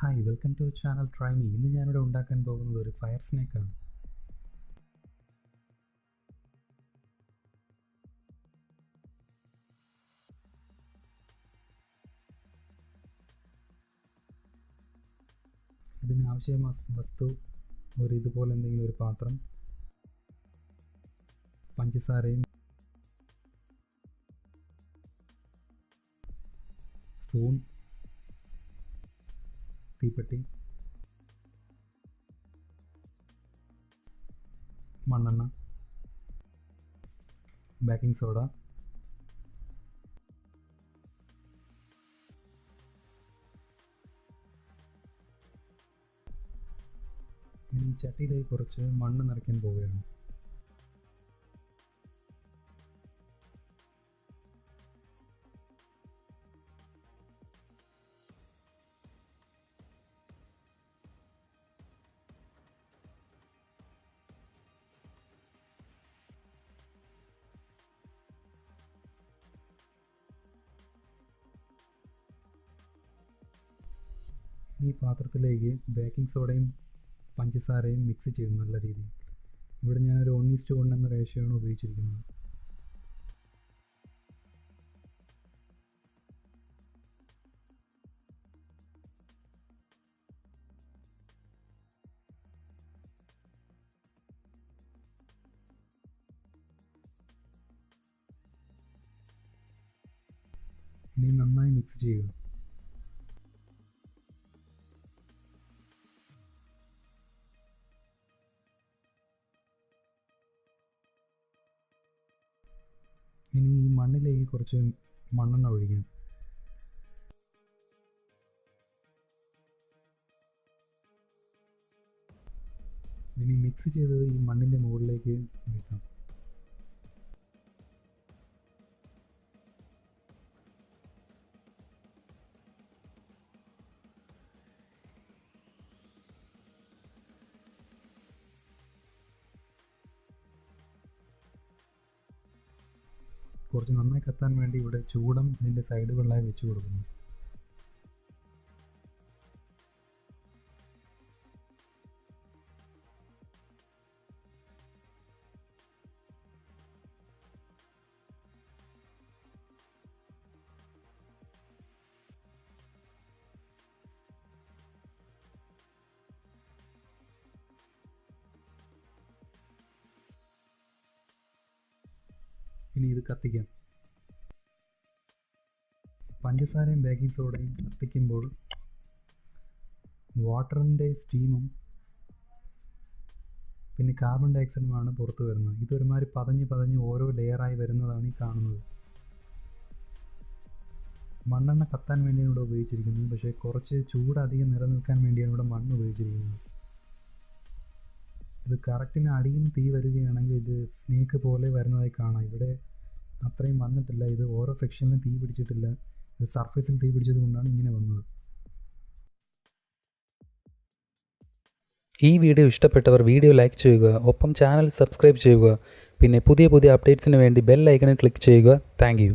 Hi, welcome to channel try me. ഇന്ന് ഞാനിവിടെ ഉണ്ടാക്കാൻ പോകുന്നത് ഒരു ഫയർ സ്നേക്കാണ്. ഇതിനാവശ്യമായ വസ്തു ഇതുപോലെ എന്തെങ്കിലും ഒരു പാത്രം, പഞ്ചസാരയും സ്പൂൺ, തീപ്പെട്ടി, മണ്ണെണ്ണ, ബേക്കിംഗ് സോഡ, ഇനി ചട്ടിയിലേക്ക് കുറച്ച് മണ്ണ് നിറയ്ക്കാൻ പോവുകയാണ്. ഈ പാത്രത്തിലേക്ക് ബേക്കിംഗ് സോഡയും പഞ്ചസാരയും മിക്സ് ചെയ്യും നല്ല രീതിയിൽ. ഇവിടെ ഞാനൊരു 1:1 എന്ന റേഷ്യോയാണ് ഉപയോഗിച്ചിരിക്കുന്നത്. ഇനി നന്നായി മിക്സ് ചെയ്യുക. ഇനി ഈ മണ്ണിലേക്ക് കുറച്ച് മണ്ണെണ്ണ ഒഴിക്കാം. ഇനി മിക്സ് ചെയ്തത് ഈ മണ്ണിൻ്റെ മുകളിലേക്ക് ഒഴിക്കാം. കുറച്ച് നന്നായി കത്താൻ വേണ്ടി ഇവിടെ ചൂടം ഇതിൻ്റെ സൈഡുകളിലായി വെച്ച് കൊടുക്കുന്നു. ഇനി ഇത് കത്തിക്കാം. പഞ്ചസാരയും ബേക്കിംഗ് സോഡയും കത്തിക്കുമ്പോൾ വാട്ടറിൻ്റെ സ്റ്റീമും പിന്നെ കാർബൺ ഡയോക്സൈഡുമാണ് പുറത്തു വരുന്നത്. ഇതൊരുമാതിരി പതഞ്ഞ് ഓരോ ലെയറായി വരുന്നതാണ് ഈ കാണുന്നത്. മണ്ണെണ്ണ കത്താൻ വേണ്ടിയാണ് ഇവിടെ ഉപയോഗിച്ചിരിക്കുന്നത്, പക്ഷേ കുറച്ച് ചൂട് അധികം നിലനിൽക്കാൻ വേണ്ടിയാണ് ഇവിടെ മണ്ണ് ഉപയോഗിച്ചിരിക്കുന്നത്. ഇത് കറക്റ്റിന് അടിയിൽ തീ വരികയാണെങ്കിൽ ഇത് സ്നേക്ക് പോലെ വരുന്നതായി കാണാം. ഇവിടെ അത്രയും വന്നിട്ടില്ല. ഇത് ഓരോ സെക്ഷനിലും തീ പിടിച്ചിട്ടില്ല. ഇത് സർഫേസിൽ തീ പിടിച്ചത് കൊണ്ടാണ് ഇങ്ങനെ വന്നത്. ഈ വീഡിയോ ഇഷ്ടപ്പെട്ടവർ വീഡിയോ ലൈക്ക് ചെയ്യുക, ഒപ്പം ചാനൽ സബ്സ്ക്രൈബ് ചെയ്യുക. പിന്നെ പുതിയ അപ്ഡേറ്റ്സിന് വേണ്ടി ബെൽ ഐക്കണിൽ ക്ലിക്ക് ചെയ്യുക. Thank you.